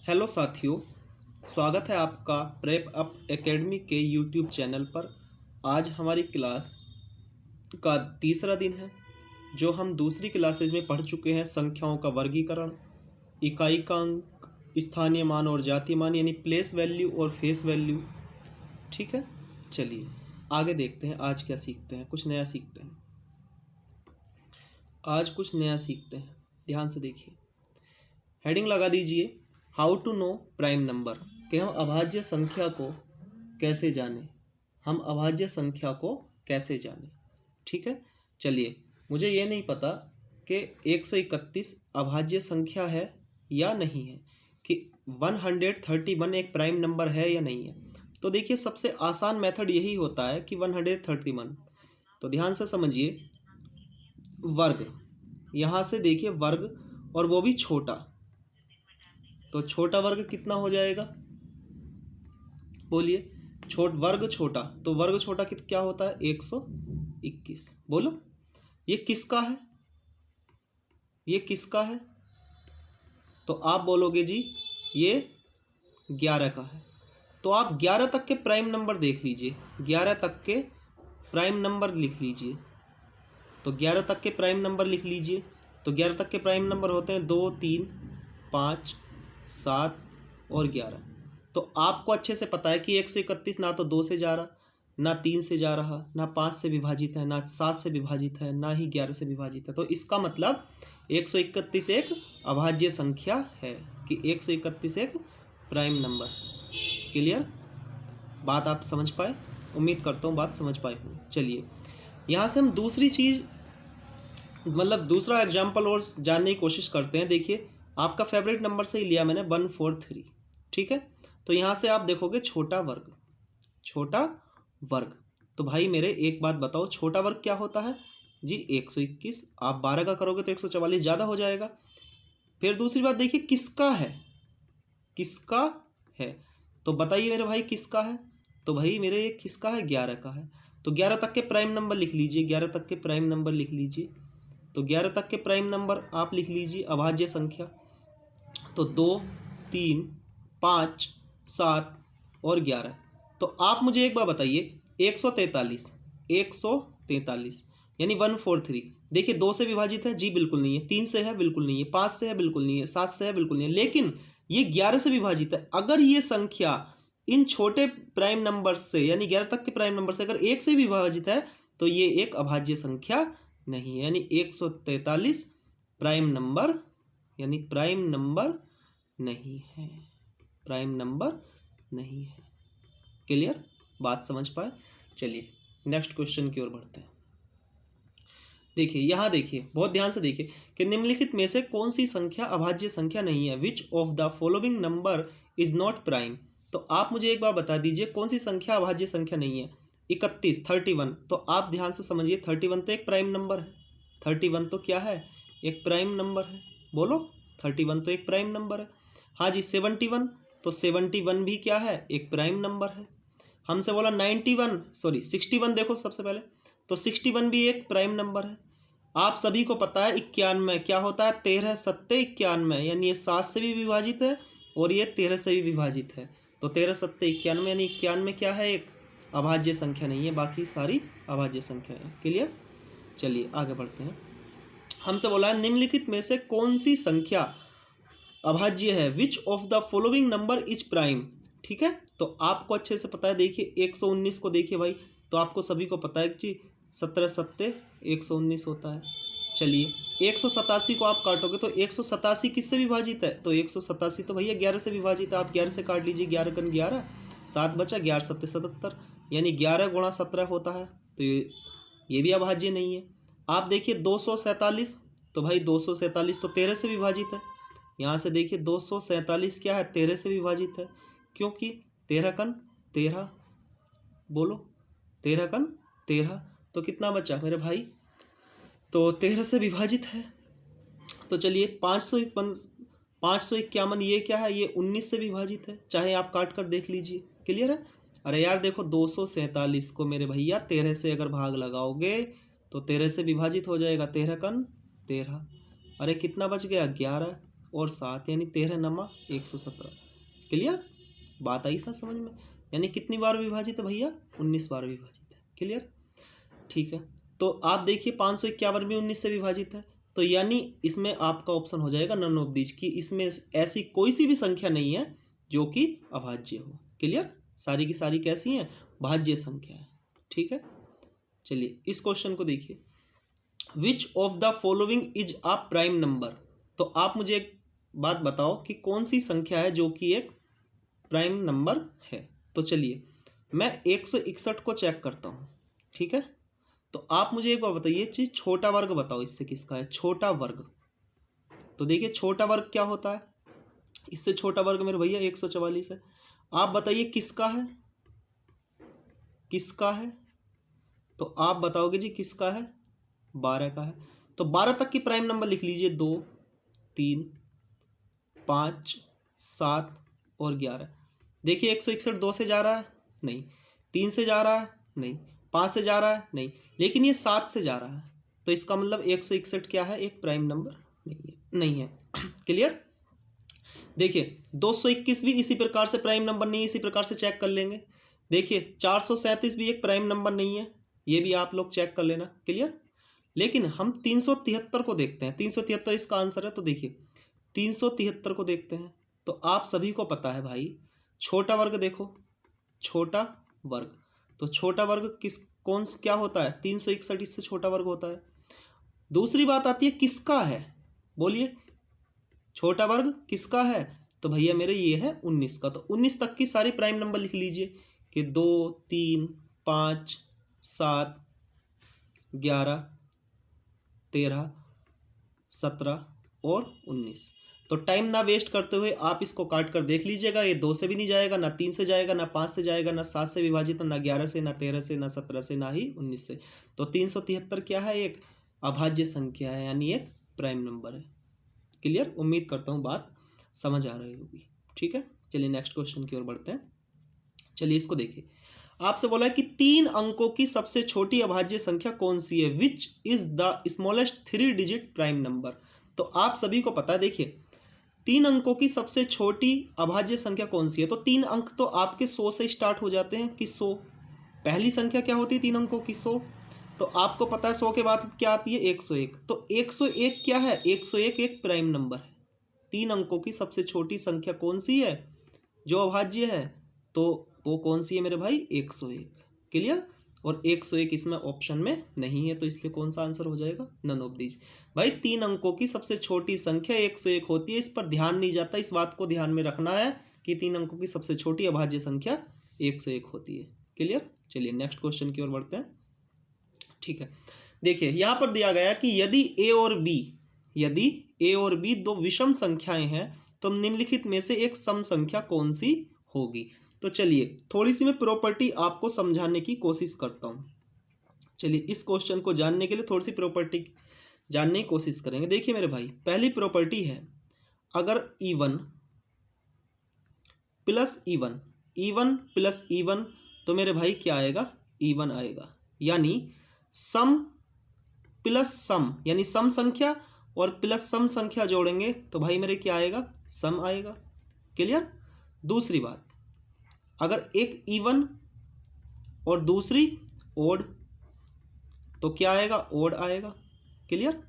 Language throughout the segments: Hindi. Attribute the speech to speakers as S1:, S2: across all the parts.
S1: हेलो साथियों, स्वागत है आपका प्रेप अप एकेडमी के यूट्यूब चैनल पर। आज हमारी क्लास का तीसरा दिन है, जो हम दूसरी क्लासेज में पढ़ चुके हैं। संख्याओं का वर्गीकरण, इकाई का अंक, स्थानीय मान और जातीय मान यानी प्लेस वैल्यू और फेस वैल्यू। ठीक है, चलिए आगे देखते हैं आज क्या सीखते हैं। कुछ नया सीखते हैं, आज कुछ नया सीखते हैं। ध्यान से देखिए, हेडिंग लगा दीजिए how to know prime number, कि हम अभाज्य संख्या को कैसे जानें। हम अभाज्य संख्या को कैसे जानें। ठीक है, चलिए, मुझे ये नहीं पता कि 131 अभाज्य संख्या है या नहीं है, कि 131 एक प्राइम नंबर है या नहीं है। तो देखिए, सबसे आसान मेथड यही होता है कि 131। तो ध्यान से समझिए, वर्ग, यहाँ से देखिए वर्ग, और वो भी छोटा। तो छोटा वर्ग कितना हो जाएगा, बोलिए। वर्ग छोटा, तो वर्ग छोटा क्या होता है, 121। बोलो, ये किसका है, ये किसका है? तो आप बोलोगे जी ये 11 का है। तो आप 11 तक के प्राइम नंबर देख लीजिए, 11 तक के प्राइम नंबर लिख लीजिए। तो 11 तक के प्राइम नंबर लिख लीजिए। तो 11 तक के प्राइम नंबर होते हैं 2, 3, 5, 7 और 11। तो आपको अच्छे से पता है कि 131 ना तो 2 से जा रहा, ना 3 से जा रहा, ना 5 से विभाजित है, ना 7 से विभाजित है, ना ही 11 से विभाजित है। तो इसका मतलब 131 एक अभाज्य संख्या है, कि 131 एक प्राइम नंबर। क्लियर? बात आप समझ पाए? उम्मीद करता हूँ बात समझ पाए हो। चलिए, यहाँ से हम दूसरी चीज़, मतलब दूसरा एग्जाम्पल और जानने की कोशिश करते हैं। देखिए, आपका फेवरेट नंबर से ही लिया मैंने, 143। ठीक है, तो यहाँ से आप देखोगे छोटा वर्ग, छोटा वर्ग। तो भाई मेरे एक बात बताओ, छोटा वर्ग क्या होता है जी, 121। आप 12 का करोगे तो 144 ज़्यादा हो जाएगा। फिर दूसरी बात देखिए, किसका है, किसका है? तो बताइए मेरे भाई किसका है? तो भाई मेरे ये किसका है, 11 का है। तो 11 तक के प्राइम नंबर लिख लीजिए, 11 तक के प्राइम नंबर लिख लीजिए। तो 11 तक के प्राइम नंबर आप लिख लीजिए अभाज्य संख्या। तो 2, 3, 5, 7 और 11। तो आप मुझे एक बार बताइए, 143, 143 यानी 143, देखिए 2 से विभाजित है जी, बिल्कुल नहीं है। 3 से है, बिल्कुल नहीं है। 5 से है, बिल्कुल नहीं है। 7 से है, बिल्कुल नहीं है। लेकिन ये 11 से विभाजित है। अगर ये संख्या इन छोटे प्राइम नंबर से, यानी 11 तक के प्राइम नंबर से अगर 1 से विभाजित है, तो ये एक अभाज्य संख्या नहीं है, यानी 143 प्राइम नंबर, यानी प्राइम नंबर नहीं है, प्राइम नंबर नहीं है। क्लियर? बात समझ पाए? चलिए नेक्स्ट क्वेश्चन की ओर बढ़ते हैं। देखिए, यहाँ देखिए, बहुत ध्यान से देखिए कि निम्नलिखित में से कौन सी संख्या अभाज्य संख्या नहीं है। Which of the following number is not prime. तो आप मुझे एक बार बता दीजिए कौन सी संख्या अभाज्य संख्या नहीं है। 31, 31, तो आप ध्यान से समझिए, 31 तो एक प्राइम नंबर है। 31 तो क्या है, एक प्राइम नंबर है। बोलो, 31 तो एक प्राइम नंबर है। हाँ जी, 71, तो 71 भी क्या है, एक प्राइम नंबर है। हमसे बोला 91, सॉरी 61, देखो सबसे पहले, तो 61 भी एक प्राइम नंबर है। आप सभी को पता है 91 क्या होता है, 13 सत्ते 91, यानी ये 7 से भी विभाजित है और ये 13 से भी विभाजित है। तो 13 सत्ते 91, यानी 91 क्या है, एक अभाज्य संख्या नहीं है, बाकी सारी अभाज्य संख्या है। क्लियर? चलिए आगे बढ़ते हैं। हमसे बोला है निम्नलिखित में से कौन सी संख्या अभाज्य है। Which of the following number is prime. ठीक है, तो आपको अच्छे से पता है। देखिए 119 को देखिए भाई, तो आपको सभी को पता है कि 17 सत्ते 119 होता है। चलिए 187 को आप काटोगे तो 187 किससे विभाजित है, तो 187 तो भैया 11 से विभाजित है। आप 11 से काट लीजिए, 11 कन 11, 7 बचा, 11 सत्ते 77, यानी 11 गुणा 17 होता है। तो ये भी अभाज्य नहीं है। आप देखिए 247, तो भाई 247 तो 13 से विभाजित है। यहाँ से देखिए 247 क्या है, 13 से विभाजित है, क्योंकि 13 कन 13, बोलो 13 कन 13, तो कितना बचा मेरे भाई, तो 13 से विभाजित है। तो चलिए 551 ये क्या है, ये 19 से विभाजित है, चाहे आप काट कर देख लीजिए। क्लियर है? अरे यार देखो, 247 को मेरे भैया 13 से अगर भाग लगाओगे तो 13 से विभाजित हो जाएगा, 13 कन 13। अरे कितना बच गया, 11, और 7 यानी 13 नमा 117। क्लियर, बात आई समझ में? यानी कितनी बार विभाजित है भैया? 19 बार विभाजित है। क्लियर, ठीक है। तो आप देखिए 551 भी 19 से विभाजित है, तो यानी इसमें आपका ऑप्शन हो जाएगा नन ऑफ दीज, की इसमें ऐसी कोई सी भी संख्या नहीं है जो कि अभाज्य हो। क्लियर, सारी की सारी कैसी हैं? भाज्य संख्या है। ठीक है, चलिए इस क्वेश्चन को देखिए, which of the following is a prime number. तो आप मुझे एक बात बताओ कि कौन सी संख्या है जो कि एक प्राइम नंबर है। तो चलिए मैं 161 को चेक करता हूं। ठीक है, तो आप मुझे एक बात बताइए, चीज छोटा वर्ग बताओ इससे किसका है? छोटा वर्ग। तो देखिए छोटा वर्ग क्या होता है, इससे छोटा वर्ग मेरे भैया 144 है। आप बताइए किसका है, किसका है? तो आप बताओगे जी किसका है? 12 का है। तो 12 तक की प्राइम नंबर लिख लीजिए, 2, 3, 5, 7 और 11। देखिए 161 2 से जा रहा है? नहीं। 3 से जा रहा है? नहीं। 5 से जा रहा है? नहीं। लेकिन ये 7 से जा रहा है, तो इसका मतलब 161 क्या है? एक प्राइम नंबर नहीं है। क्लियर, देखिए 221 भी इसी प्रकार से प्राइम नंबर नहीं है, इसी प्रकार से चेक कर लेंगे। देखिए 437 भी एक प्राइम नंबर नहीं है, ये भी आप लोग चेक कर लेना। क्लियर, लेकिन हम 373 को देखते हैं। 373 इसका आंसर है। तो देखिए 373 को देखते हैं, तो आप सभी को पता है भाई छोटा वर्ग। देखो छोटा वर्ग, तो छोटा वर्ग क्या होता है? 361 इससे छोटा वर्ग होता है। दूसरी बात आती है किसका है, बोलिए छोटा वर्ग किसका है? तो भैया मेरे ये है 19 का। तो 19 तक की सारी प्राइम नंबर लिख लीजिए कि 2, 3, 5, 7, 11, 13, 17 और 19। तो टाइम ना वेस्ट करते हुए आप इसको काट कर देख लीजिएगा। ये 2 से भी नहीं जाएगा, ना 3 से जाएगा, ना 5 से जाएगा, ना 7 से विभाजित, ना 11 से, ना 13 से, ना 17 से, ना ही 19 से। तो 373 क्या है? एक अभाज्य संख्या है, यानी एक प्राइम नंबर है। क्लियर, उम्मीद करता हूँ बात समझ आ रही होगी। ठीक है, चलिए नेक्स्ट क्वेश्चन की ओर बढ़ते हैं। चलिए इसको देखिए, आपसे बोला है कि 3 अंकों की सबसे छोटी अभाज्य संख्या कौन सी है? Which is the smallest 3 digit prime number. तो आप सभी को पता है, देखिए 3 अंकों की सबसे छोटी अभाज्य संख्या कौन सी है? तो 3 अंक तो आपके 100 से स्टार्ट हो जाते हैं कि 100 पहली संख्या क्या होती है 3 अंकों की? 100। तो आपको पता है 100 के बाद क्या आती है? 101। तो 101 क्या है? 101 एक प्राइम नंबर है। 3 अंकों की सबसे छोटी संख्या कौन सी है जो अभाज्य है? तो वो कौन सी है मेरे भाई? 101। क्लियर, और 101 इसमें ऑप्शन में नहीं है, तो इसलिए कौन सा आंसर हो जाएगा? None of these. भाई 3 अंकों की सबसे छोटी संख्या 101 होती है, इस पर ध्यान नहीं जाता। इस बात को ध्यान में रखना है कि 3 अंकों की सबसे छोटी अभाज्य संख्या 101 होती है। क्लियर, चलिए नेक्स्ट क्वेश्चन की ओर बढ़ते हैं। ठीक है, देखिए यहां पर दिया गया कि यदि ए और बी दो विषम संख्याएं हैं तो निम्नलिखित में से एक सम संख्या कौन सी होगी? तो चलिए थोड़ी सी मैं प्रॉपर्टी आपको समझाने की कोशिश करता हूं। चलिए इस क्वेश्चन को जानने के लिए थोड़ी सी प्रॉपर्टी जानने की कोशिश करेंगे। देखिए मेरे भाई, पहली प्रॉपर्टी है, अगर E1 plus E1 plus E1, तो मेरे भाई क्या आएगा? E1 आएगा। यानी सम प्लस सम, यानी सम संख्या और प्लस सम संख्या जोड़ेंगे तो भाई मेरे क्या आएगा? सम आएगा। क्लियर, दूसरी बात, अगर एक इवन और दूसरी ओड, तो क्या आएगा? ओड आएगा। क्लियर,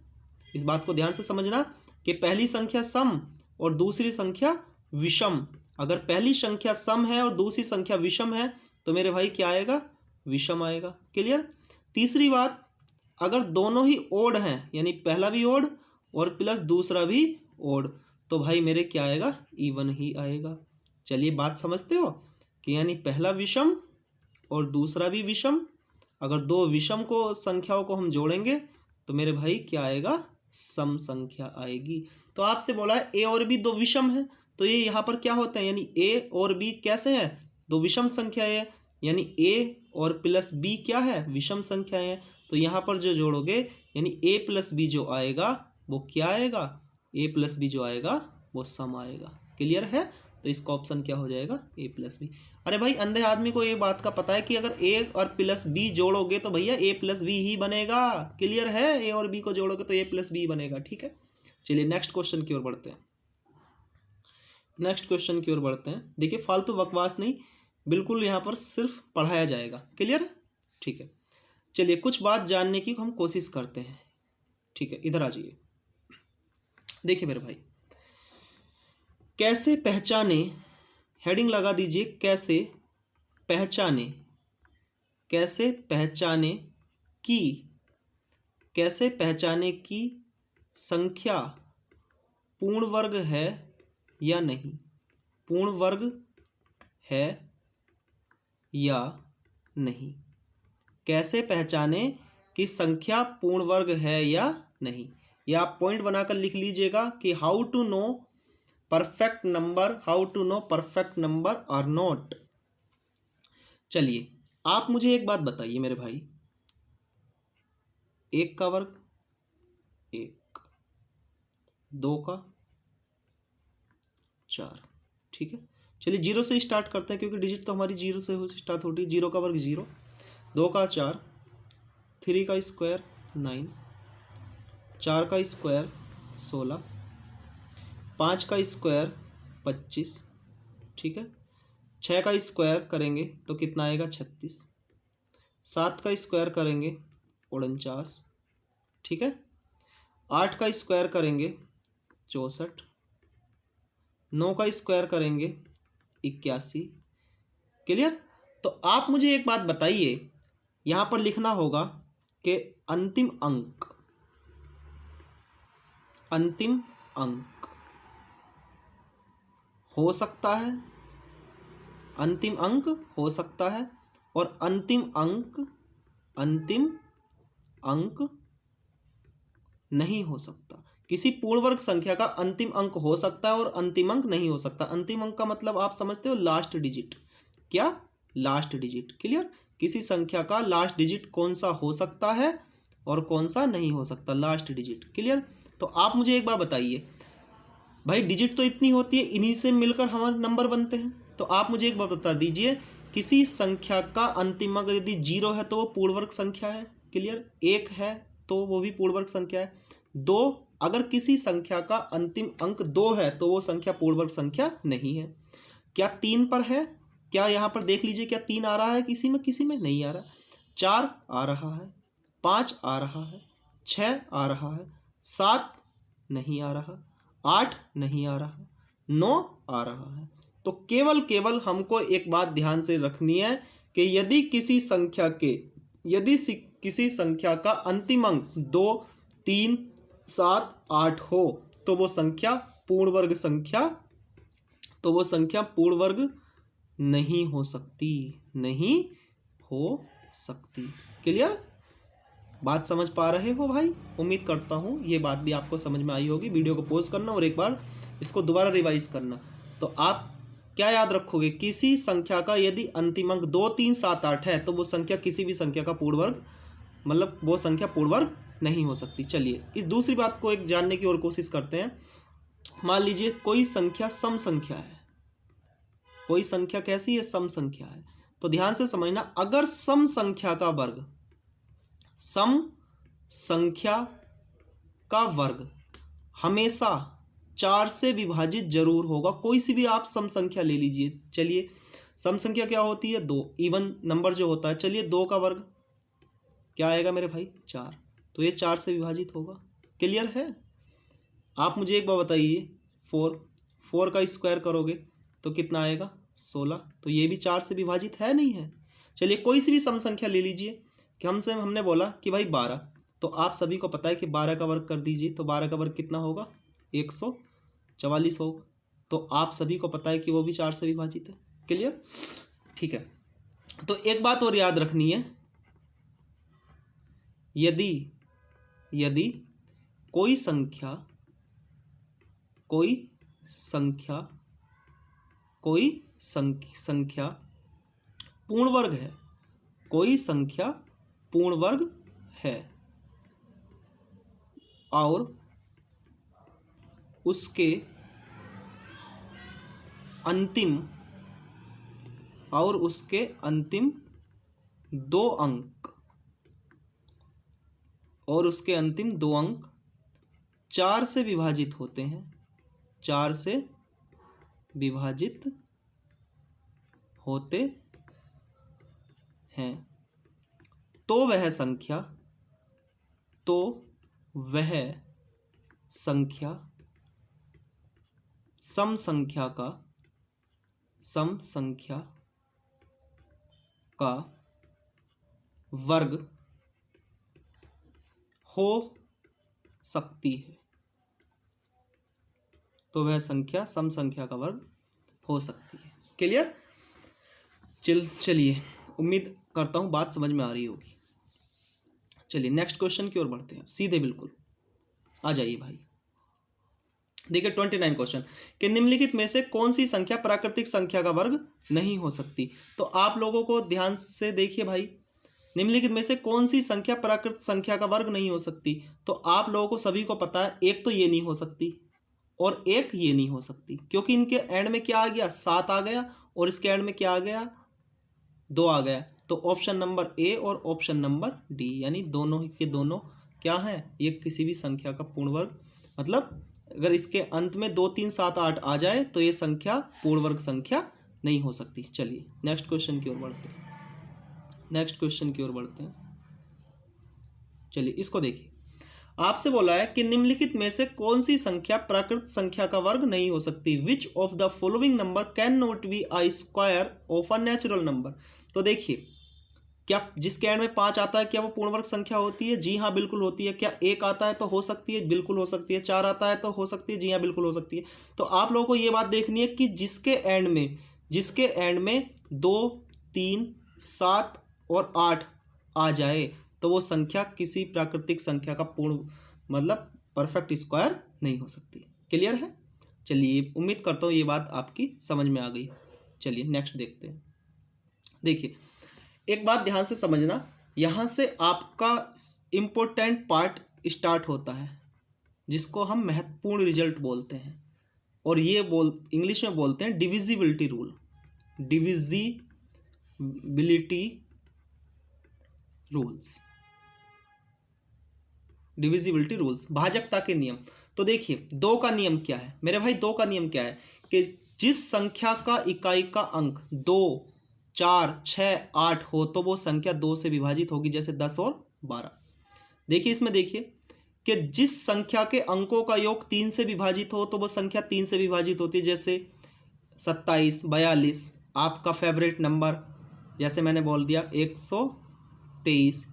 S1: इस बात को ध्यान से समझना कि पहली संख्या सम और दूसरी संख्या विषम। अगर पहली संख्या सम है और दूसरी संख्या विषम है तो मेरे भाई क्या आएगा? विषम आएगा। क्लियर, तीसरी बात, अगर दोनों ही ओड हैं, यानी पहला भी ओड और प्लस दूसरा भी ओड, तो भाई मेरे क्या आएगा? इवन ही आएगा। चलिए बात समझते हो कि यानी पहला विषम और दूसरा भी विषम, अगर दो विषम को संख्याओं को हम जोड़ेंगे तो मेरे भाई क्या आएगा? सम संख्या आएगी। तो आपसे बोला है ए और बी दो विषम है, तो ये यहाँ पर क्या होते हैं? यानी ए और बी कैसे हैं? दो विषम संख्या है, यानी ए और प्लस बी क्या है? विषम संख्या है। तो यहाँ पर जो जोड़ोगे यानी ए प्लस बी जो आएगा वो क्या आएगा? ए प्लस बी जो आएगा वो सम आएगा। क्लियर है, तो इसका ऑप्शन क्या हो जाएगा? ए प्लस बी। अरे भाई अंधे आदमी को ये बात का पता है कि अगर ए और प्लस बी जोड़ोगे तो भैया ए प्लस बी ही बनेगा। क्लियर है, ए और बी को जोड़ोगे तो ए प्लस बी बनेगा। ठीक है, चलिए नेक्स्ट क्वेश्चन की ओर बढ़ते हैं। नेक्स्ट क्वेश्चन की ओर बढ़ते हैं। देखिए फालतू बकवास नहीं, बिल्कुल यहाँ पर सिर्फ पढ़ाया जाएगा। क्लियर है? ठीक है, चलिए कुछ बात जानने की हम कोशिश करते हैं। ठीक है, इधर आ जाइए। देखिए मेरे भाई, कैसे पहचाने, हेडिंग लगा दीजिए, कैसे पहचाने, कैसे पहचाने कि, कैसे पहचाने कि संख्या पूर्ण वर्ग है या नहीं, पूर्ण वर्ग है या नहीं। कैसे पहचाने कि संख्या पूर्ण वर्ग है या नहीं, या आप पॉइंट बनाकर लिख लीजिएगा कि how to know perfect number, how to know perfect number are not. चलिए आप मुझे एक बात बताइए मेरे भाई, 1 का वर्ग 1, 2 का 4। ठीक है, चलिए 0 से स्टार्ट करते हैं क्योंकि डिजिट तो हमारी 0 से स्टार्ट होती है। 0 का वर्ग 0, 2 का 4, 3 का स्क्वायर 9, 4 का स्क्वायर 16, 5 का स्क्वायर 25। ठीक है, 6 का स्क्वायर करेंगे तो कितना आएगा 36, 7 का स्क्वायर करेंगे 49। ठीक है, 8 का स्क्वायर करेंगे 64, 9 का स्क्वायर करेंगे 81। क्लियर? तो आप मुझे एक बात बताइए, यहाँ पर लिखना होगा कि अंतिम अंक, अंतिम अंक हो सकता है, अंतिम अंक हो सकता है और अंतिम अंक, अंतिम अंक नहीं हो सकता। किसी पूर्ण वर्ग संख्या का अंतिम अंक हो सकता है और अंतिम अंक नहीं हो सकता। अंतिम अंक का मतलब आप समझते हो लास्ट डिजिट, क्या? Last digit. क्लियर? किसी संख्या का लास्ट डिजिट कौन सा हो सकता है और कौन सा नहीं हो सकता, लास्ट डिजिट। क्लियर? तो आप मुझे एक बार बताइए भाई, डिजिट तो इतनी होती है, इन्हीं से मिलकर हमारे नंबर बनते हैं। तो आप मुझे एक बार बता दीजिए, किसी संख्या का अंतिम अंक यदि 0 है तो वो पूर्ण वर्ग संख्या है। क्लियर? 1 है तो वो भी पूर्ण वर्ग संख्या है। 2, अगर किसी संख्या का अंतिम अंक 2 है तो वो संख्या पूर्ण वर्ग संख्या नहीं है। क्या 3 पर है? क्या यहाँ पर देख लीजिए, क्या 3 आ रहा है किसी में नहीं आ रहा। 4 आ रहा है, 5 आ रहा है, 6 आ रहा है, 7 नहीं आ रहा, 8 नहीं आ रहा, 9 आ रहा है। तो केवल हमको एक बात ध्यान से रखनी है कि यदि किसी संख्या के, यदि किसी संख्या का अंतिम अंक 2, 3, 7, 8 हो तो वो संख्या पूर्ण वर्ग संख्या, तो वो संख्या पूर्ण वर्ग नहीं हो सकती, नहीं हो सकती। क्लियर? बात समझ पा रहे हो भाई? उम्मीद करता हूँ ये बात भी आपको समझ में आई होगी। वीडियो को पॉज करना और एक बार इसको दोबारा रिवाइज करना। तो आप क्या याद रखोगे, किसी संख्या का यदि अंतिम अंक 2, 3, 7, 8 है तो वो संख्या किसी भी संख्या का पूर्ण वर्ग, मतलब वो संख्या पूर्ण वर्ग नहीं हो सकती। चलिए इस दूसरी बात को एक जानने की और कोशिश करते हैं। मान लीजिए कोई संख्या सम संख्या है, कोई संख्या कैसी है? सम संख्या है। तो ध्यान से समझना, अगर सम संख्या का वर्ग, सम संख्या का वर्ग हमेशा 4 से विभाजित जरूर होगा। कोई सी भी आप सम संख्या ले लीजिए। चलिए सम संख्या क्या होती है? 2, इवन नंबर जो होता है। चलिए 2 का वर्ग क्या आएगा मेरे भाई? 4। तो ये 4 से विभाजित होगा। क्लियर है? आप मुझे एक बार बताइए, 4 का स्क्वायर करोगे तो कितना आएगा? 16। तो ये भी 4 से विभाजित है, नहीं है? चलिए कोई सी भी सम संख्या ले लीजिए कि हमने बोला कि भाई 12, तो आप सभी को पता है कि 12 का वर्ग कर दीजिए तो 12 का वर्ग कितना होगा? 144 होगा। तो आप सभी को पता है कि वो भी 4 से विभाजित है। क्लियर? ठीक है, तो एक बात और याद रखनी है, यदि कोई संख्या पूर्ण वर्ग है, कोई संख्या पूर्ण वर्ग है और उसके अंतिम 2 अंक, और उसके अंतिम 2 अंक 4 से विभाजित होते हैं, 4 से विभाजित होते हैं तो वह संख्या सम संख्या का वर्ग हो सकती है। तो वह संख्या सम संख्या का वर्ग हो सकती है। क्लियर? चलिए, उम्मीद करता हूं बात समझ में आ रही होगी। चलिए नेक्स्ट क्वेश्चन की ओर बढ़ते हैं, सीधे बिल्कुल आ जाइए भाई। देखिए 29 क्वेश्चन कि निम्नलिखित में से कौन सी संख्या प्राकृतिक संख्या का वर्ग नहीं हो सकती। तो आप लोगों को ध्यान से देखिए भाई, निम्नलिखित में से कौन सी संख्या प्राकृतिक संख्या का वर्ग नहीं हो सकती। तो आप लोगों को सभी को पता है, एक तो ये नहीं हो सकती और एक ये नहीं हो सकती, क्योंकि इनके एंड में क्या आ गया, 7 आ गया, और इसके एंड में क्या आ गया, 2 आ गया। तो ऑप्शन नंबर ए और ऑप्शन नंबर डी, यानी दोनों के दोनों क्या है, ये किसी भी संख्या का पूर्ण वर्ग, मतलब अगर इसके अंत में 2 3 7 8 आ जाए तो ये संख्या पूर्ण वर्ग संख्या नहीं हो सकती। चलिए नेक्स्ट क्वेश्चन की ओर बढ़ते हैं। चलिए इसको देखिए, आपसे बोला है कि निम्नलिखित में से कौन सी संख्या प्राकृत संख्या का वर्ग नहीं हो सकती। Which of the following number can not be a square of a natural number. तो देखिए, क्या जिसके एंड में 5 आता है क्या वो पूर्ण वर्ग संख्या होती है? जी हाँ बिल्कुल होती है। क्या 1 आता है तो हो सकती है? बिल्कुल हो सकती है। 4 आता है तो हो सकती है? जी हाँ बिल्कुल हो सकती है। तो आप लोगों को ये बात देखनी है कि जिसके एंड में 2 3 7 और 8 आ जाए तो वो संख्या किसी प्राकृतिक संख्या का पूर्ण मतलब परफेक्ट स्क्वायर नहीं हो सकती। क्लियर है? चलिए उम्मीद करता हूँ ये बात आपकी समझ में आ गई। चलिए नेक्स्ट देखते हैं। देखिए एक बात ध्यान से समझना, यहाँ से आपका इम्पोर्टेंट पार्ट स्टार्ट होता है जिसको हम महत्वपूर्ण रिजल्ट बोलते हैं, और ये इंग्लिश में बोलते हैं डिविजिबिलिटी रूल। डिविजिबिलिटी रूल्स, भाजकता के नियम। तो देखिए 2 का नियम क्या है मेरे भाई, 2 का नियम क्या है कि जिस संख्या का इकाई का अंक 2 4 6 8 हो तो वो संख्या 2 से विभाजित होगी, जैसे 10 और 12। देखिए इसमें देखिए कि जिस संख्या के अंकों का योग 3 से विभाजित हो तो वो संख्या 3 से विभाजित होती है, जैसे 27 42 आपका फेवरेट नंबर, जैसे मैंने बोल दिया 123।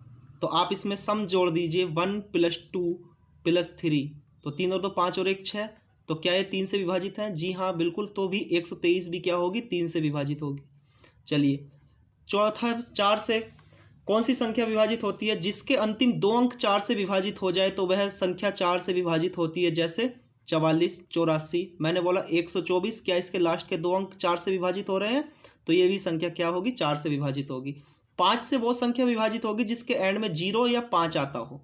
S1: तो आप इसमें सम जोड़ दीजिए 1 + 2 + 3, तो 3 और 2 5 और 1 6। तो क्या ये 3 से विभाजित है? जी हाँ बिल्कुल। तो भी 123 भी क्या होगी, 3 से विभाजित होगी। चलिए चौथा, 4 से कौन सी संख्या विभाजित होती है? जिसके अंतिम 2 अंक 4 से विभाजित हो जाए तो वह संख्या 4 से विभाजित होती है, जैसे 44 84। मैंने बोला 124, क्या इसके लास्ट के 2 अंक 4 से विभाजित हो रहे हैं? तो ये भी संख्या क्या होगी, 4 से विभाजित होगी। 5 से वो संख्या विभाजित होगी जिसके एंड में 0 या 5 आता हो,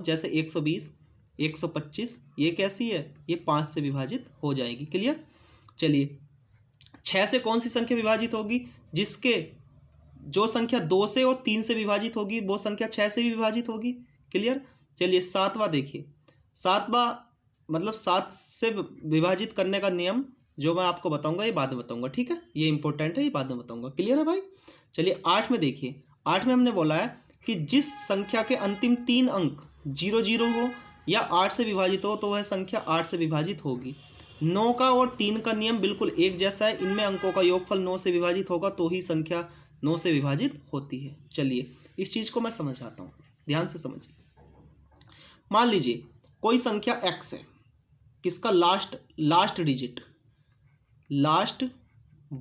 S1: जैसे 120 125। ये कैसी है, ये 5 से विभाजित हो जाएगी। क्लियर? चलिए 6 से कौन सी संख्या विभाजित होगी? जिसके जो संख्या 2 से और 3 से विभाजित होगी वो संख्या 6 से भी विभाजित होगी। क्लियर? चलिए 7वां देखिए, 7वां मतलब 7 से विभाजित करने का नियम जो मैं आपको बताऊंगा ये बाद में बताऊंगा, ठीक है? ये इंपॉर्टेंट है, ये बाद में बताऊंगा। क्लियर है भाई? चलिए 8 में देखिए, 8 में हमने बोला है कि जिस संख्या के अंतिम 3 अंक 00 हो या 8 से विभाजित हो तो वह संख्या 8 से विभाजित होगी। 9 का और 3 का नियम बिल्कुल एक जैसा है, इनमें अंकों का योगफल 9 से विभाजित होगा तो ही संख्या 9 से विभाजित होती है। चलिए इस चीज़ को मैं समझाता हूँ, ध्यान से समझिए। मान लीजिए कोई संख्या x है, किसका लास्ट डिजिट, लास्ट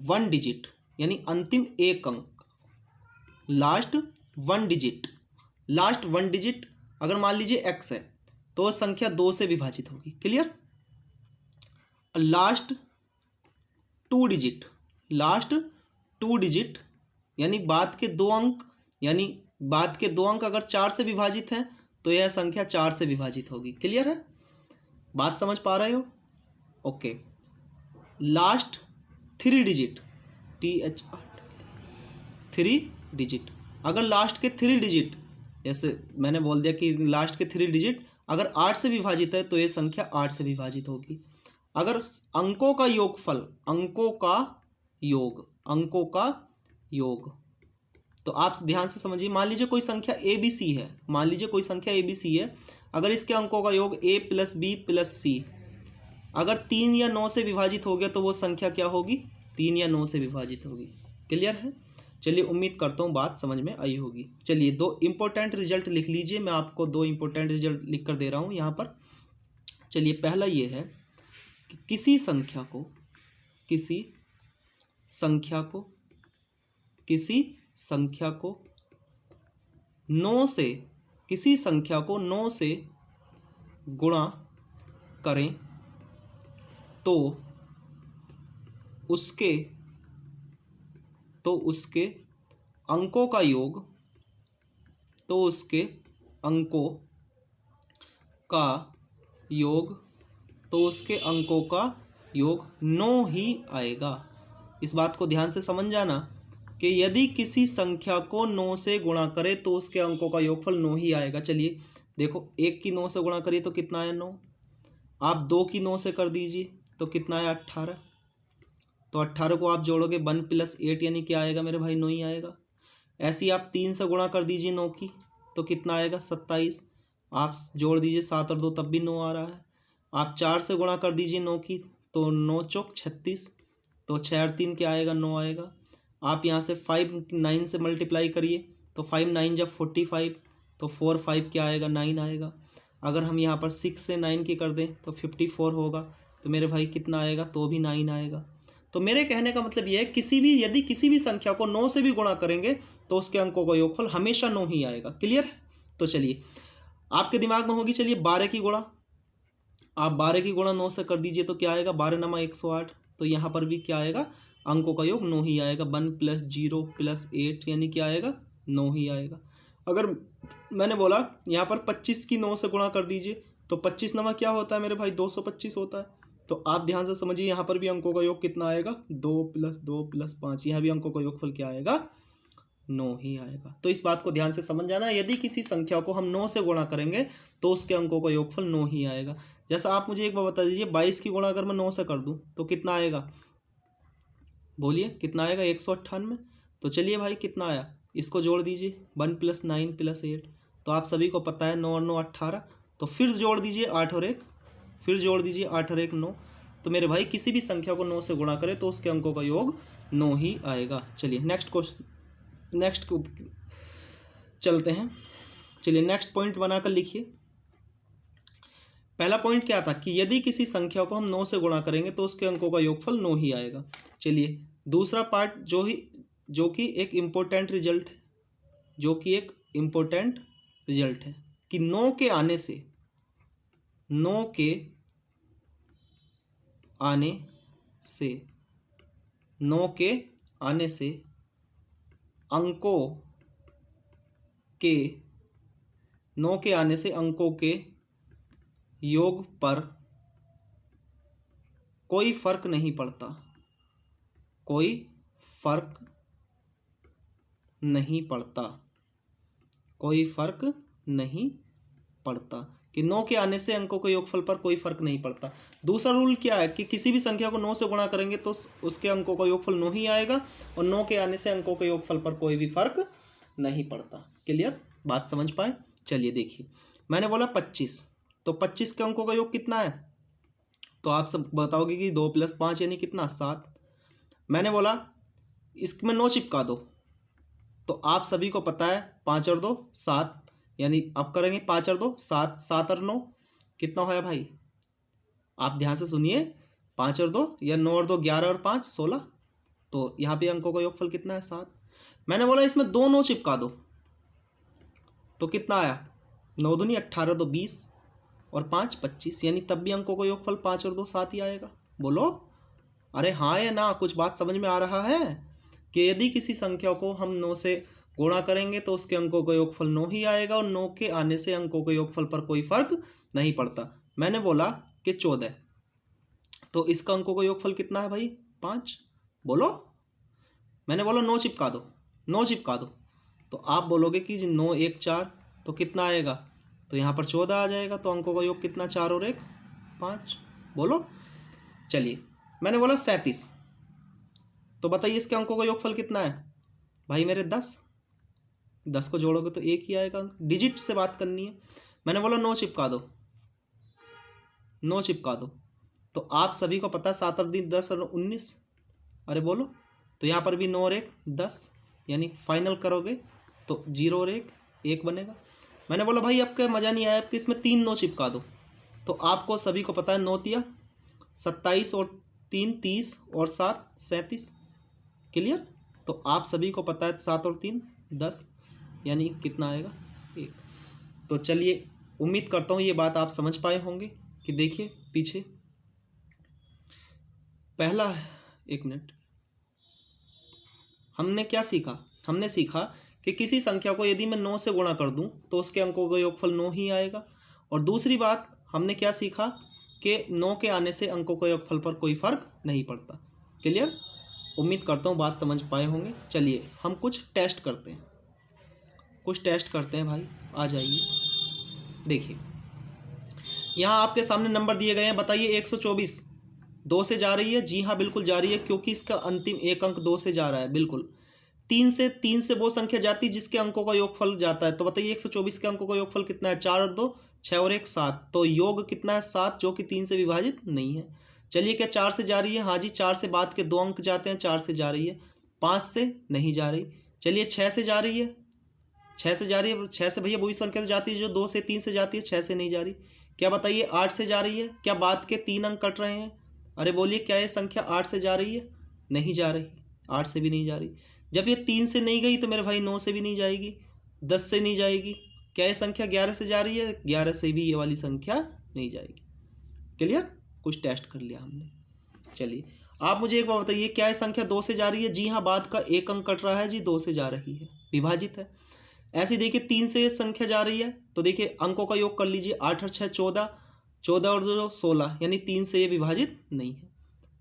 S1: 1 डिजिट यानी अंतिम 1 अंक, लास्ट 1 डिजिट अगर मान लीजिए x है तो वह संख्या 2 से विभाजित होगी। क्लियर? लास्ट 2 डिजिट यानी बाद के 2 अंक अगर 4 से विभाजित हैं तो यह संख्या 4 से विभाजित होगी। क्लियर है? बात समझ पा रहे हो? ओके। लास्ट 3 डिजिट, 3 डिजिट, अगर लास्ट के 3 डिजिट, जैसे मैंने बोल दिया कि लास्ट के 3 डिजिट अगर 8 से विभाजित है तो यह संख्या 8 से विभाजित होगी। अगर अंकों का योगफल, अंकों का योग, तो आप ध्यान से समझिए। मान लीजिए कोई संख्या ए बी सी है, मान लीजिए कोई संख्या ए बी सी है, अगर इसके अंकों का योग a प्लस बी प्लस सी अगर 3 या 9 से विभाजित हो गया तो वो संख्या क्या होगी? 3 या 9 से विभाजित होगी। क्लियर है? चलिए, उम्मीद करता हूँ बात समझ में आई होगी। चलिए, 2 इंपॉर्टेंट रिजल्ट लिख लीजिए। मैं आपको 2 इंपॉर्टेंट रिजल्ट लिख कर दे रहा हूँ यहाँ पर। चलिए, पहला ये है कि किसी संख्या को 9 से गुणा करें तो उसके अंकों का योग, अंकों का योग 9 ही आएगा। इस बात को ध्यान से समझ जाना कि यदि किसी संख्या को 9 से गुणा करे तो उसके अंकों का योगफल 9 ही आएगा। चलिए देखो, 1 की 9 से गुणा करिए तो कितना आया? 9। आप 2 की 9 से कर दीजिए तो कितना आया? 18। तो 18 को आप जोड़ोगे 1 + 8 यानी क्या आएगा मेरे भाई? 9 ही आएगा। ऐसे ही आप 3 से गुणा कर दीजिए 9 की तो कितना आएगा? 27। आप जोड़ दीजिए 7 और 2 तब भी 9 आ रहा है। आप 4 से गुणा कर दीजिए 9 की तो 9 चौक 36, तो 6 और 3 क्या आएगा? 9 आएगा। आप यहाँ से 5 9 से मल्टीप्लाई करिए तो 5 9 जब 45, तो 4 5 क्या आएगा? 9 आएगा। अगर हम यहाँ पर 6 से 9 की कर दें तो 54 होगा। तो मेरे भाई कितना आएगा? तो भी 9 आएगा। तो मेरे कहने का मतलब ये है, यदि किसी भी संख्या को 9 से भी गुणा करेंगे तो उसके अंकों का योगफल हमेशा 9 ही आएगा। क्लियर है? तो चलिए, आपके दिमाग में होगी, चलिए 12 की गुणा, आप 12 की गुणा 9 से कर दीजिए तो क्या आएगा? 12 नमा 108। तो यहाँ पर भी क्या आएगा? अंकों का योग 9 ही आएगा। 1 + 0 + 8 यानी क्या आएगा? 9 ही आएगा। अगर मैंने बोला यहाँ पर 25 की 9 से गुणा कर दीजिए तो 25 नमा क्या होता है मेरे भाई? 225 होता है। तो आप ध्यान से समझिए, यहाँ पर भी अंकों का योग कितना आएगा? 2 + 2 + 5। यहाँ भी अंकों का योगफल क्या आएगा? 9 ही आएगा। तो इस बात को ध्यान से समझ जाना, यदि किसी संख्या को हम 9 से गुणा करेंगे तो उसके अंकों का योगफल 9 ही आएगा। जैसा आप मुझे एक बार बता दीजिए, 22 की गुणा अगर मैं 9 से कर दूं तो कितना आएगा? बोलिए कितना आएगा? 198। तो चलिए भाई, कितना आया? इसको जोड़ दीजिए, 1 + 9 + 8। तो आप सभी को पता है 9 और 9 18। तो फिर जोड़ दीजिए 8 और 1, फिर जोड़ दीजिए 8 और 1 9। तो मेरे भाई किसी भी संख्या को 9 से गुणा करें तो उसके अंकों का योग 9 ही आएगा। चलिए नेक्स्ट चलते हैं। चलिए, नेक्स्ट पॉइंट बनाकर लिखिए। पहला पॉइंट क्या था कि यदि किसी संख्या को हम 9 से गुणा करेंगे तो उसके अंकों का योगफल 9 ही आएगा। चलिए, दूसरा पार्ट जो कि एक इम्पोर्टेंट रिजल्ट है, कि 9 के आने से अंकों के योग पर कोई फर्क नहीं पड़ता, कि 9 के आने से अंकों के योगफल पर कोई फर्क नहीं पड़ता। दूसरा रूल क्या है कि किसी भी संख्या को 9 से गुणा करेंगे तो उसके अंकों का योगफल 9 ही आएगा, और 9 के आने से अंकों के योगफल पर कोई भी फर्क नहीं पड़ता। क्लियर? बात समझ पाए? चलिए देखिए, मैंने बोला 25, तो 25 के अंकों का योग कितना है? तो आप सब बताओगे कि 2 + 5 यानी कितना? 7। मैंने बोला इसमें 9 चिपका दो, तो आप सभी को पता है 5 और 2 7, यानी अब करेंगे 5 और 2 7, 7 और 9 कितना होया भाई? आप ध्यान से सुनिए, 5 और 2 या 9 और 2 11 और 5 16। तो यहाँ पे अंकों का योगफल कितना है? 7। मैंने बोला इसमें 2 9 चिपका दो, तो कितना आया? 9 दूनी 18, 2 20 और 5 25, यानी तब भी अंकों का योगफल 5 और 2 7 ही आएगा। बोलो अरे हाँ या ना? कुछ बात समझ में आ रहा है कि यदि किसी संख्या को हम 9 से गुणा करेंगे तो उसके अंकों का योगफल 9 ही आएगा, और 9 के आने से अंकों के योगफल पर कोई फर्क नहीं पड़ता। मैंने बोला कि 14, तो इसका अंकों का योगफल कितना है भाई? 5। बोलो, मैंने बोला 9 चिपका दो, तो आप बोलोगे कि 9 1 4, तो कितना आएगा? तो यहाँ पर 14 आ जाएगा। तो अंकों का योग कितना? 4 और 1 5। बोलो, चलिए मैंने बोला 37, तो बताइए इसके अंकों का योगफल कितना है भाई मेरे 10 को जोड़ोगे तो एक ही आएगा अंक। डिजिट से बात करनी है। मैंने बोला 9 चिपका दो, 9 चिपका दो, तो आप सभी को पता है 7 और 3 10 और 19, अरे बोलो, तो यहाँ पर भी 9 और 1 10, यानी फाइनल करोगे तो 0 और 1 बनेगा। मैंने बोला भाई आपका मज़ा नहीं आया, आपके इसमें 3 9 चिपका दो, तो आपको सभी को पता है 9 तिया 27 और 3 30 और 7 37, क्लियर। तो आप सभी को पता है 7 और 3 10, यानी कितना आएगा 1। तो चलिए उम्मीद करता हूँ ये बात आप समझ पाए होंगे कि देखिए पीछे पहला, एक मिनट, हमने क्या सीखा, हमने सीखा कि किसी संख्या को यदि मैं 9 से गुणा कर दूं तो उसके अंकों का योगफल 9 ही आएगा। और दूसरी बात हमने क्या सीखा कि 9 के आने से अंकों का योगफल पर कोई फर्क नहीं पड़ता। क्लियर, उम्मीद करता हूँ बात समझ पाए होंगे। चलिए हम कुछ टेस्ट करते हैं, कुछ टेस्ट करते हैं भाई, आ जाइए। देखिए यहाँ आपके सामने नंबर दिए गए हैं, बताइए 124 2 से जा रही है? जी हाँ बिल्कुल जा रही है, क्योंकि इसका अंतिम एक अंक 2 से जा रहा है। बिल्कुल 3 से वो संख्या जाती है जिसके अंकों का योगफल जाता है। तो बताइए 124 के अंकों का योगफल कितना है? 4 और 2 6 और 1 7, तो योग कितना है 7, जो कि 3 से विभाजित नहीं है। चलिए क्या 4 से जा रही है? हाँ जी, 4 से बाद के 2 अंक जाते हैं, 4 से जा रही है। 5 से नहीं जा रही। चलिए 6 से जा रही है? 6 से जा रही है। 6 से भैया वही संख्या से जाती है जो 2 से 3 से जाती है, 6 से नहीं जा रही। क्या बताइए 8 से जा रही है? क्या बाद के 3 अंक कट रहे हैं? अरे बोलिए क्या ये संख्या 8 से जा रही है? नहीं जा रही, 8 से भी नहीं जा रही। जब ये 3 से नहीं गई तो मेरे भाई 9 से भी नहीं जाएगी, 10 से नहीं जाएगी। क्या ये संख्या 11 से जा रही है? 11 से भी ये वाली संख्या नहीं जाएगी। क्लियर, कुछ टेस्ट कर लिया हमने। चलिए आप मुझे एक बार बताइए, क्या ये संख्या 2 से जा रही है? जी हाँ, बाद का एक अंक कट रहा है जी, 2 से जा रही है, विभाजित है। ऐसे देखिए 3 से ये संख्या जा रही है, तो देखिए अंकों का योग कर लीजिए, 8 और 6 14, 14 और 2 16, यानी 3 से ये विभाजित नहीं है।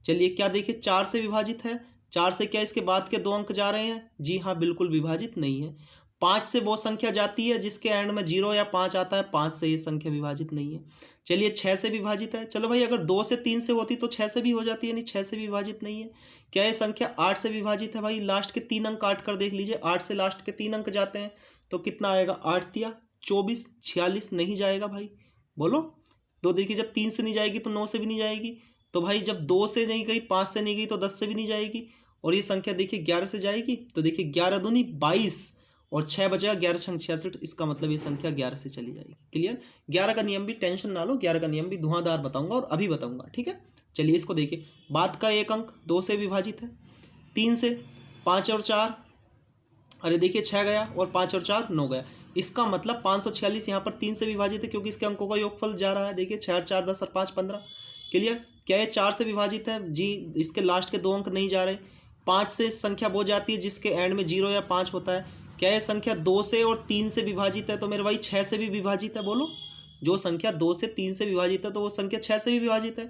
S1: चलिए क्या देखिए 4 से विभाजित है? 4 से क्या इसके बाद के 2 अंक जा रहे हैं? जी हाँ बिल्कुल विभाजित नहीं है। 5 से वो संख्या जाती है जिसके एंड में 0 या 5 आता है, 5 से ये संख्या विभाजित नहीं है। चलिए 6 से विभाजित है। चलो भाई अगर 2 से 3 से होती तो 6 से भी हो जाती है, यानी 6 से विभाजित नहीं है। क्या ये संख्या 8 से विभाजित है? भाई लास्ट के 3 अंक काट कर देख लीजिए, 8 से लास्ट के 3 अंक जाते हैं, तो कितना आएगा? 8 तिया 24, 46 नहीं जाएगा भाई, बोलो। तो देखिए जब 3 से नहीं जाएगी तो 9 से भी नहीं जाएगी, तो भाई जब 2 से नहीं गई, 5 से नहीं गई, तो 10 से भी नहीं जाएगी। और ये संख्या देखिए 11 से जाएगी, तो देखिए 11 दूनी 22 और 6 बचेगा, 11 छंग 66, इसका मतलब ये संख्या 11 से चली जाएगी। क्लियर, 11 का नियम भी टेंशन ना लो, 11 का नियम भी धुआंधार बताऊंगा और अभी बताऊंगा, ठीक है। चलिए इसको देखिए, बाद का एक अंक 2 से विभाजित है, 3 से, 5 और 4, अरे देखिए 6 गया और 5 और 4 9 गया, इसका मतलब 546 यहाँ पर 3 से विभाजित है, क्योंकि इसके अंकों का योगफल जा रहा है। देखिए 6 और 4 10 और 5 15। क्लियर, क्या ये 4 से विभाजित है? जी, इसके लास्ट के 2 अंक नहीं जा रहे। 5 से संख्या वो जाती है जिसके एंड में 0 या 5 होता है। क्या ये संख्या 2 से और 3 से विभाजित है? तो मेरे भाई 6 से भी विभाजित है, बोलो। जो संख्या 2 से 3 से विभाजित है तो वो संख्या 6 से भी विभाजित है।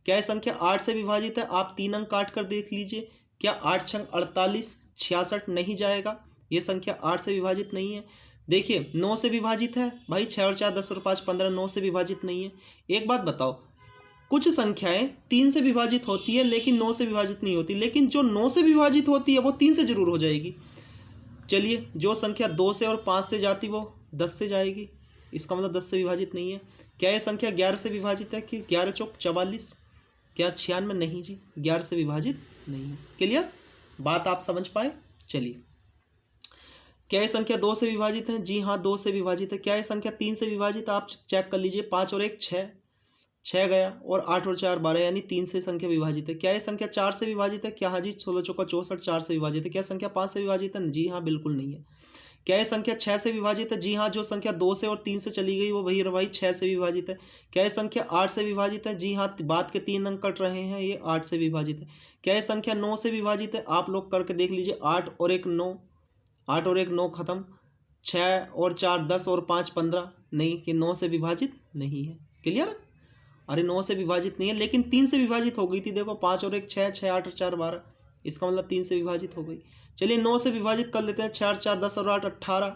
S1: क्या ये संख्या 8 से विभाजित है? आप 3 अंक काट कर देख लीजिए, क्या 8 छंग 48, 66 नहीं जाएगा, ये संख्या 8 से विभाजित नहीं है। देखिए 9 से विभाजित है भाई, 6 और 4 10 और 5 15, 9 से विभाजित नहीं है। एक बात बताओ, कुछ संख्याएं 3 से विभाजित होती है लेकिन 9 से विभाजित नहीं होती, लेकिन जो 9 से विभाजित होती है वो 3 से जरूर हो जाएगी। चलिए जो संख्या 2 से और 5 से जाती वो 10 से जाएगी, इसका मतलब 10 से विभाजित नहीं है। क्या ये संख्या 11 से विभाजित है? कि 11 चौक 44, क्या 96? नहीं जी, 11 से विभाजित नहीं है। क्लियर, बात आप समझ पाए। चलिए क्या ये संख्या 2 से विभाजित है? जी हाँ 2 से विभाजित है। क्या ये संख्या 3 से विभाजित? आप चेक कर लीजिए, 5 और 1 6, 6 गया और 8 और 4 12, यानी 3 से संख्या विभाजित है। क्या ये संख्या 4 से विभाजित है? क्या हाँ जी, 16 चौका 64, 4 से विभाजित है। क्या संख्या 5 से विभाजित है? जी हाँ बिल्कुल नहीं है। क्या ये संख्या 6 से विभाजित है? जी हाँ, जो संख्या 2 से और 3 से चली गई वो वही भाई 6 से विभाजित है। क्या ये संख्या 8 से विभाजित है? जी हाँ, बाद के 3 अंक कट रहे हैं, ये 8 से विभाजित है। क्या ये संख्या 9 से विभाजित है? आप लोग करके देख लीजिए, 8 और 1 9, 8 और 1 9 खत्म, 6 और 4 10 और 5 15, नहीं, कि 9 से विभाजित नहीं है। क्लियर, अरे 9 से विभाजित नहीं है लेकिन 3 से विभाजित हो गई थी। देखो 5 और 1 6, 6 8 और 4 12, इसका मतलब 3 से विभाजित हो गई। चलिए 9 से विभाजित कर लेते हैं, 4 4 10 और 8 18,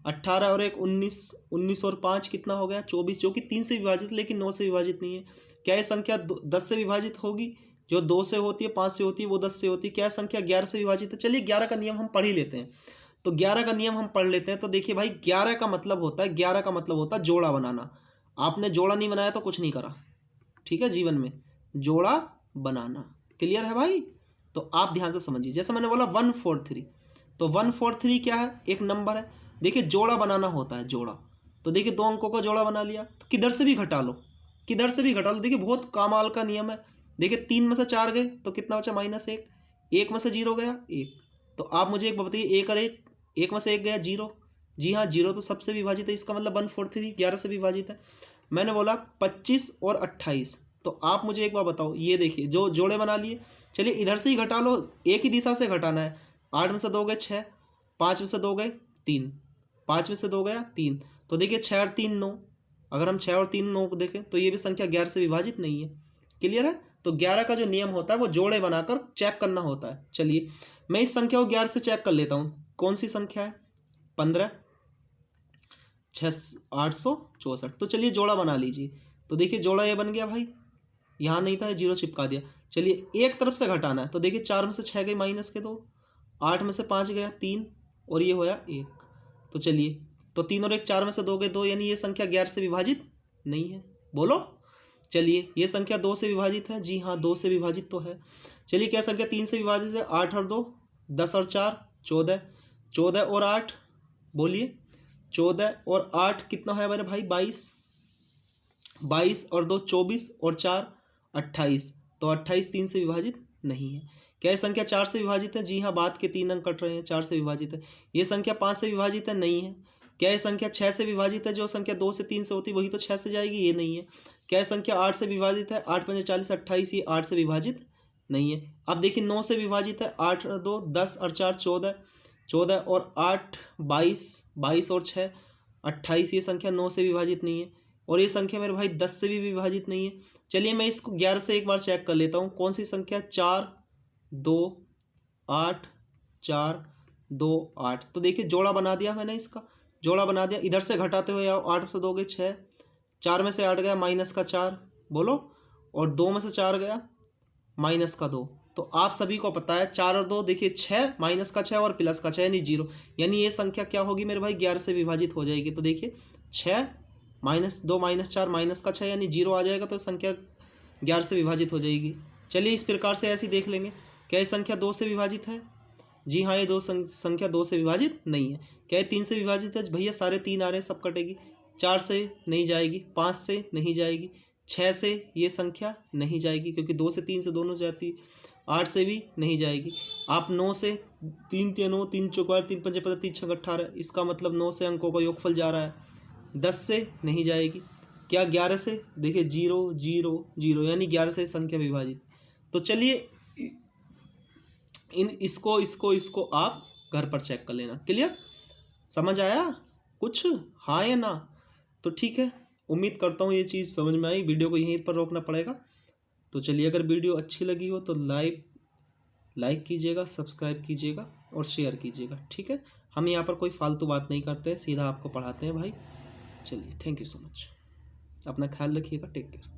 S1: 18 और 1 19, 19 और 5 कितना हो गया 24, जो कि 3 से विभाजित लेकिन 9 से विभाजित नहीं है। क्या ये संख्या 10 से विभाजित होगी? जो 2 से होती है, 5 से होती है, वो 10 से होती है। क्या संख्या 11 से विभाजित है? चलिए 11 का नियम हम पढ़ ही लेते हैं। तो 11 का नियम हम पढ़ लेते हैं। तो देखिए भाई 11 का मतलब होता है, 11 का मतलब होता है जोड़ा बनाना। आपने जोड़ा नहीं बनाया तो कुछ नहीं करा, ठीक है, जीवन में जोड़ा बनाना। क्लियर है भाई? तो आप ध्यान से समझिए। जैसे मैंने बोला 143, तो 143 क्या है? एक नंबर है। देखिए जोड़ा बनाना होता है, जोड़ा। तो देखिए 2 अंकों का जोड़ा बना लिया, तो किधर से भी घटा लो, किधर से भी घटा लो। देखिए बहुत कमाल का नियम है। देखिए 3 में से 4 गए तो कितना बचा? -1। 1 में से 0 गया 1। तो आप मुझे एक बताइए, 1 और 1 में से 1 गया 0। जी हाँ, 0 तो सबसे विभाजित है, इसका मतलब 143 11 से विभाजित है। मैंने बोला 25 और 28। तो आप मुझे एक बार बताओ, ये देखिए जो जोड़े बना लिए। चलिए इधर से ही घटा लो, एक ही दिशा से घटाना है। 8 में से 2 गए 6, 5 में से 2 गए 3, 5 में से 2 गया 3। तो देखिए 6 और 3 9। अगर हम 6 और 3 9 को देखें तो ये भी संख्या 11 से विभाजित नहीं है। क्लियर है? तो 11 का जो नियम होता है वो जोड़े बनाकर चेक करना होता है। चलिए मैं इस संख्या को 11 से चेक कर लेता हूँ। कौन सी संख्या है? 15 864। तो चलिए जोड़ा बना लीजिए। तो देखिए जोड़ा ये बन गया भाई, यहाँ नहीं था, 0 चिपका दिया। चलिए एक तरफ से घटाना है। तो देखिए 4 में से 6 गए -2, 8 में से 5 गया 3, और ये होया 1। तो चलिए, तो 3 और 1 4 में से 2 गए 2, यानी ये संख्या 11 से विभाजित नहीं है। बोलो। चलिए ये संख्या 2 से विभाजित है। जी हाँ, 2 से विभाजित तो है। चलिए क्या संख्या 3 से विभाजित है? 8 और 2 10 और 4 14, 14 और 8 बोलिए, 14 और 8 कितना है मेरे भाई? 22, 22 और 2 24 और 4 28। तो 28 3 से विभाजित नहीं है। क्या ये संख्या 4 से विभाजित है? जी हाँ, बाद के 3 अंक कट रहे हैं, 4 से विभाजित है। ये संख्या 5 से विभाजित है? नहीं है। क्या ये संख्या 6 से विभाजित है? जो संख्या 2 से 3 से होती है वही तो 6 से जाएगी, ये नहीं है। क्या ये संख्या 8 से विभाजित है? 8 पंजे 40 28, ये 8 से विभाजित नहीं है। अब देखिए 9 से विभाजित है। 8 और 2 10 और 4 14, 14 और 8 22, 22 और 6 28, ये संख्या 9 से विभाजित नहीं है। और ये संख्या मेरे भाई 10 से भी विभाजित नहीं है। चलिए मैं इसको 11 से एक बार चेक कर लेता हूँ। कौन सी संख्या? 4 2 8 4 2 8। तो देखिए जोड़ा बना दिया मैंने, इसका जोड़ा बना दिया। इधर से घटाते हुए आओ, 8 से 2 गए 6, 4 में से 8 गया -4, बोलो, और 2 में से 4 गया -2। तो आप सभी को पता है 4 और 2 देखिए 6, -6 और +6 यानी 0, यानी ये संख्या क्या होगी मेरे भाई? 11 से विभाजित हो जाएगी। तो देखिए 6 -2 -4 -6 यानी 0 आ जाएगा। तो संख्या 11 से विभाजित हो जाएगी। चलिए इस प्रकार से ऐसे ही देख लेंगे। क्या ये संख्या 2 से विभाजित है? जी हाँ, ये संख्या 2 से विभाजित नहीं है। क्या ये 3 से विभाजित है? भैया सारे 3 आ रहे हैं, सब कटेगी। 4 से नहीं जाएगी, 5 से नहीं जाएगी, 6 से ये संख्या नहीं जाएगी क्योंकि 2 से 3 से दोनों जाती है, 8 से भी नहीं जाएगी। आप 9 से 3 3 9 3 4 3 5 15 3 6 18, इसका मतलब 9 से अंकों का योगफल जा रहा है। 10 से नहीं जाएगी। क्या 11 से? देखिए 0 0 0, यानी 11 से संख्या विभाजित। तो चलिए इसको आप घर पर चेक कर लेना। क्लियर? समझ आया कुछ? हाँ या ना? तो ठीक है, उम्मीद करता हूँ ये चीज़ समझ में आई। वीडियो को यहीं पर रोकना पड़ेगा। तो चलिए अगर वीडियो अच्छी लगी हो तो लाइक कीजिएगा, सब्सक्राइब कीजिएगा और शेयर कीजिएगा। ठीक है? हम यहाँ पर कोई फालतू बात नहीं करते हैं, सीधा आपको पढ़ाते हैं भाई। चलिए, थैंक यू सो मच। अपना ख्याल रखिएगा। Take care.